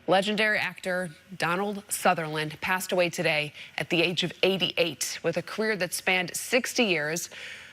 Legendary actor Donald Sutherland passed away today at the age of 88 with a career that spanned 60 years.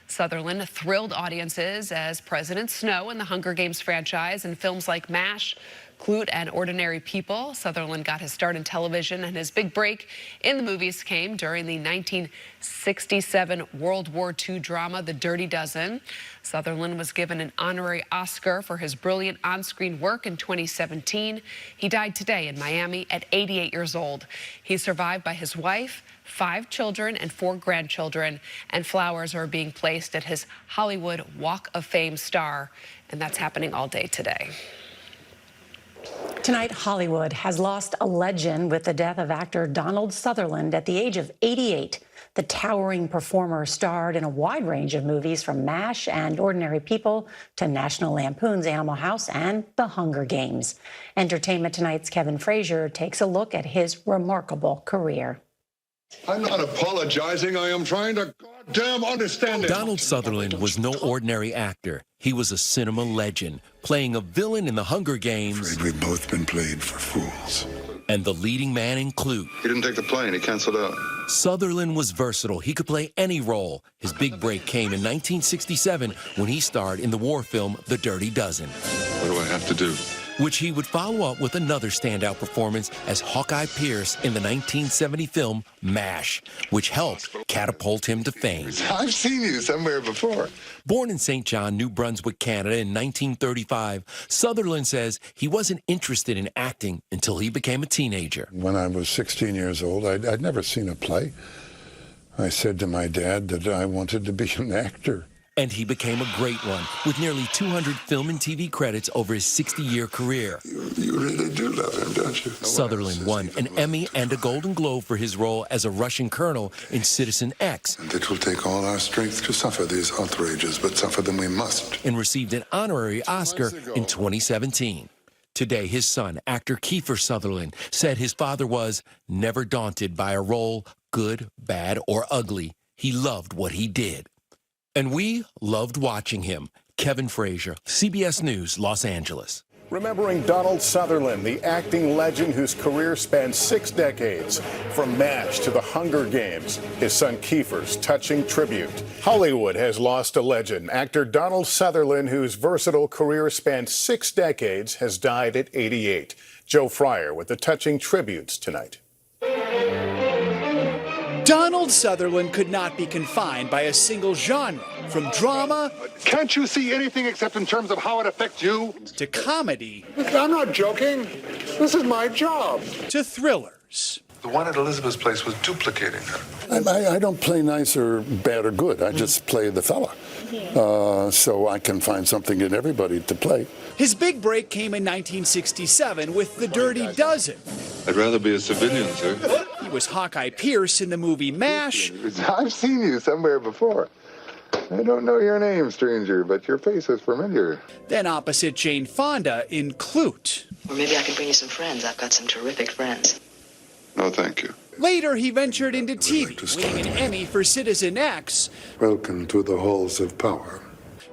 Sutherland thrilled audiences as President Snow in the Hunger Games franchise and films like MASH, Clute, and Ordinary People. Sutherland got his start in television, and his big break in the movies came during the 1967 World War II drama The Dirty Dozen. Sutherland was given an honorary Oscar for his brilliant on-screen work in 2017. He died today in Miami at 88 years old. He's survived by his wife, 5 children, and 4 grandchildren, and flowers are being placed at his Hollywood Walk of Fame star, and that's happening all day today. Tonight, Hollywood has lost a legend with the death of actor Donald Sutherland at the age of 88. The towering performer starred in a wide range of movies from MASH and Ordinary People to National Lampoon's Animal House and The Hunger Games. Entertainment Tonight's Kevin Frazier takes a look at his remarkable career. I'm not apologizing. I am trying to goddamn understand it. Donald Sutherland was no ordinary actor. He was a cinema legend, playing a villain in The Hunger Games. Afraid we've both been played for fools. And the leading man in Clute. He didn't take the plane. He canceled out. Sutherland was versatile. He could play any role. His big break came in 1967 when he starred in the war film The Dirty Dozen. What do I have to do? Which he would follow up with another standout performance as Hawkeye Pierce in the 1970 film MASH, which helped catapult him to fame. I've seen you somewhere before. Born in St. John, New Brunswick, Canada in 1935, Sutherland says he wasn't interested in acting until he became a teenager. When I was 16 years old, I'd never seen a play. I said to my dad that I wanted to be an actor. And he became a great one, with nearly 200 film and TV credits over his 60-year career. You really do love him, don't you? Sutherland won an Emmy and a Golden Globe for his role as a Russian colonel in Citizen X. And it will take all our strength to suffer these outrages, but suffer them we must. And received an honorary Oscar in 2017. Today, his son, actor Kiefer Sutherland, said his father was never daunted by a role, good, bad, or ugly. He loved what he did. And we loved watching him. Kevin Frazier, CBS News, Los Angeles. Remembering Donald Sutherland, the acting legend whose career spanned 6 decades, from MASH to The Hunger Games, his son Kiefer's touching tribute. Hollywood has lost a legend. Actor Donald Sutherland, whose versatile career spanned 6 decades, has died at 88. Joe Fryer with the touching tributes tonight. Donald Sutherland could not be confined by a single genre, from drama... Can't you see anything except in terms of how it affects you? ...to comedy... I'm not joking. This is my job. ...to thrillers. The one at Elizabeth's place was duplicating her. I don't play nice or bad or good. I just play the fella. So I can find something in everybody to play. His big break came in 1967 with The Dirty Dozen. I'd rather be a civilian, sir. He was Hawkeye Pierce in the movie MASH. I've seen you somewhere before. I don't know your name, stranger, but your face is familiar. Then opposite Jane Fonda in Clute. Or maybe I can bring you some friends. I've got some terrific friends. No, thank you. Later, he ventured into TV, winning an Emmy for Citizen X. Welcome to the halls of power.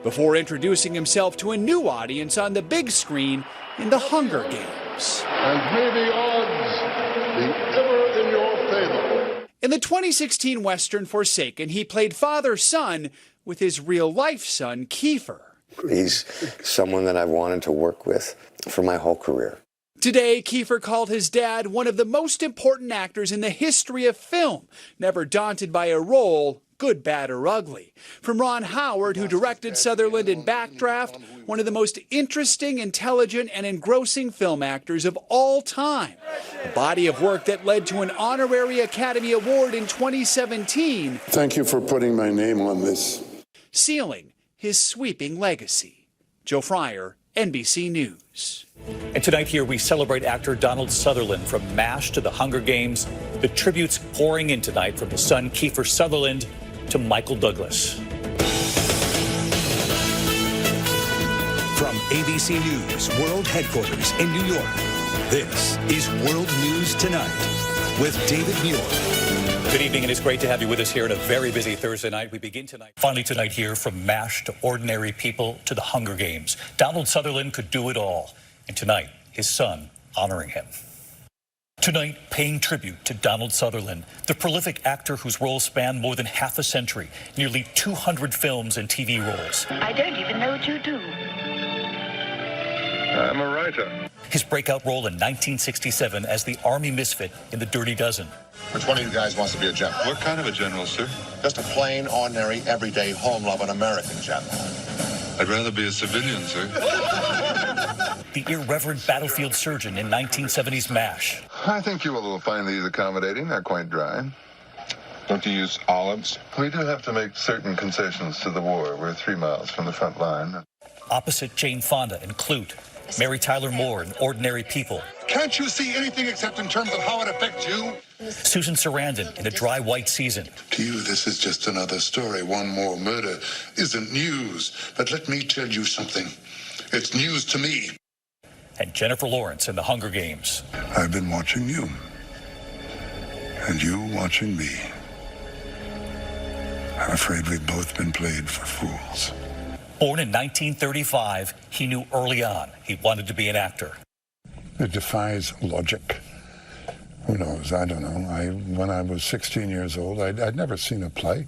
Before introducing himself to a new audience on the big screen in The Hunger Games. And may the odds be ever in your favor. In the 2016 Western Forsaken, he played father-son with his real-life son, Kiefer. He's someone that I've wanted to work with for my whole career. Today, Kiefer called his dad one of the most important actors in the history of film, never daunted by a role, good, bad, or ugly. From Ron Howard, who directed Sutherland in Backdraft, one of the most interesting, intelligent, and engrossing film actors of all time. A body of work that led to an honorary Academy Award in 2017. Thank you for putting my name on this. Sealing his sweeping legacy. Joe Fryer, NBC News. And tonight here we celebrate actor Donald Sutherland. From MASH to The Hunger Games, the tributes pouring in tonight from his son Kiefer Sutherland to Michael Douglas. From ABC News World Headquarters in New York, this is World News Tonight with David Muir. Good evening, and it's great to have you with us here on a very busy Thursday night. We begin tonight, finally tonight here, from MASH to Ordinary People to The Hunger Games. Donald Sutherland could do it all. And tonight, his son, honoring him. Tonight, paying tribute to Donald Sutherland, the prolific actor whose role spanned more than half a century, nearly 200 films and TV roles. I don't even know what you do. I'm a writer. His breakout role in 1967 as the Army misfit in The Dirty Dozen. Which one of you guys wants to be a general? What kind of a general, sir? Just a plain, ordinary, everyday, home-loving American general. I'd rather be a civilian, sir. The irreverent battlefield surgeon in 1970's MASH. I think you will find these accommodating. They're quite dry. Don't you use olives? We do have to make certain concessions to the war. We're 3 miles from the front line. Opposite Jane Fonda in Clute, Mary Tyler Moore in Ordinary People. Can't you see anything except in terms of how it affects you? Susan Sarandon in A Dry White Season. To you, this is just another story. One more murder isn't news. But let me tell you something. It's news to me. And Jennifer Lawrence in The Hunger Games. I've been watching you. And you watching me. I'm afraid we've both been played for fools. Born in 1935, he knew early on he wanted to be an actor. It defies logic. Who knows? I don't know. When I was 16 years old, I'd never seen a play.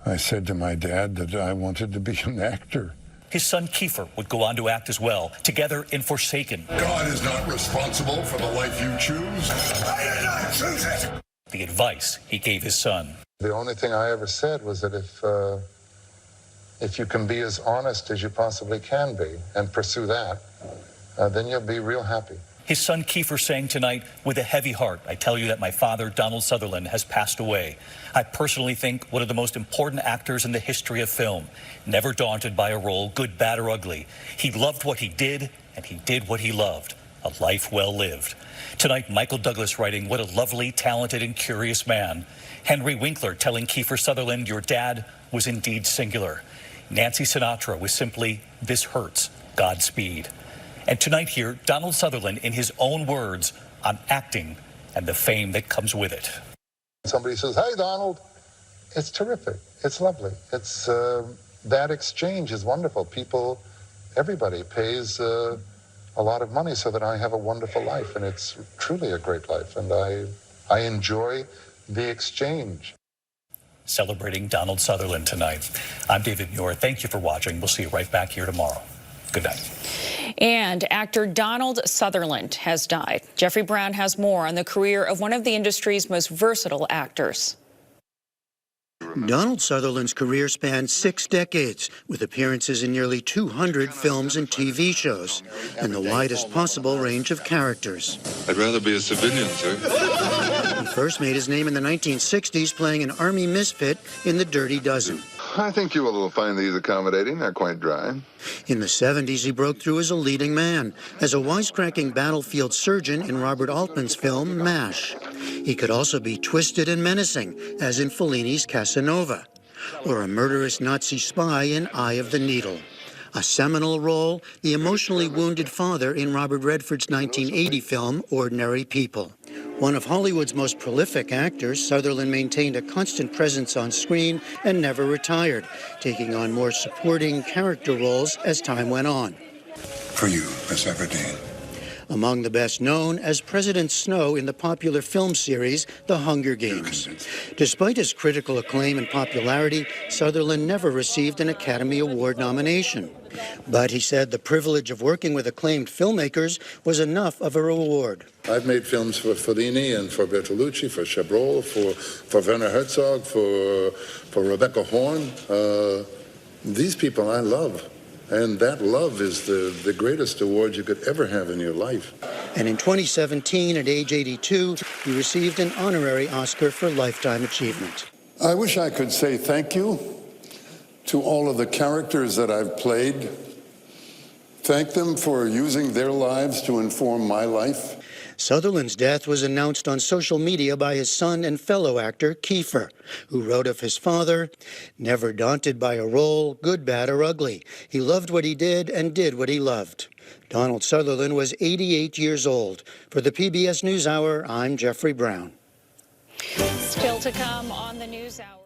I said to my dad that I wanted to be an actor. His son Kiefer would go on to act as well, together in Forsaken. God is not responsible for the life you choose. I did not choose it. The advice he gave his son. The only thing I ever said was that if you can be as honest as you possibly can be and pursue that, then you'll be real happy. His son Kiefer saying tonight, with a heavy heart, I tell you that my father, Donald Sutherland, has passed away. I personally think one of the most important actors in the history of film, never daunted by a role, good, bad, or ugly. He loved what he did, and he did what he loved. A life well lived. Tonight, Michael Douglas writing, what a lovely, talented, and curious man. Henry Winkler telling Kiefer Sutherland, your dad was indeed singular. Nancy Sinatra was simply, this hurts, Godspeed. And tonight here, Donald Sutherland, in his own words, on acting and the fame that comes with it. Somebody says, hey, Donald, it's terrific. It's lovely. It's that exchange is wonderful. Everybody pays a lot of money so that I have a wonderful life, and it's truly a great life, and I enjoy the exchange. Celebrating Donald Sutherland tonight. I'm David Muir. Thank you for watching. We'll see you right back here tomorrow. Good night. And actor Donald Sutherland has died. Jeffrey Brown has more on the career of one of the industry's most versatile actors. Donald Sutherland's career spanned 6 decades, with appearances in nearly 200 films and TV shows, and the widest possible range of characters. I'd rather be a civilian, sir. He first made his name in the 1960s playing an Army misfit in The Dirty Dozen. I think you will find these accommodating. They're quite dry. In the 70s, he broke through as a leading man, as a wisecracking battlefield surgeon in Robert Altman's film MASH. He could also be twisted and menacing, as in Fellini's Casanova, or a murderous Nazi spy in Eye of the Needle. A seminal role, the emotionally wounded father in Robert Redford's 1980 film Ordinary People. One of Hollywood's most prolific actors, Sutherland maintained a constant presence on screen and never retired, taking on more supporting character roles as time went on. For you, Miss Everdeen. Among the best known as President Snow in the popular film series The Hunger Games. Despite his critical acclaim and popularity, Sutherland never received an Academy Award nomination. But he said the privilege of working with acclaimed filmmakers was enough of a reward. I've made films for Fellini and for Bertolucci, for Chabrol, for Werner Herzog, for Rebecca Horn. These people I love. And that love is the greatest award you could ever have in your life. And in 2017, at age 82, he received an honorary Oscar for Lifetime Achievement. I wish I could say thank you to all of the characters that I've played. Thank them for using their lives to inform my life. Sutherland's death was announced on social media by his son and fellow actor, Kiefer, who wrote of his father, never daunted by a role, good, bad, or ugly. He loved what he did and did what he loved. Donald Sutherland was 88 years old. For the PBS NewsHour, I'm Jeffrey Brown. Still to come on the NewsHour.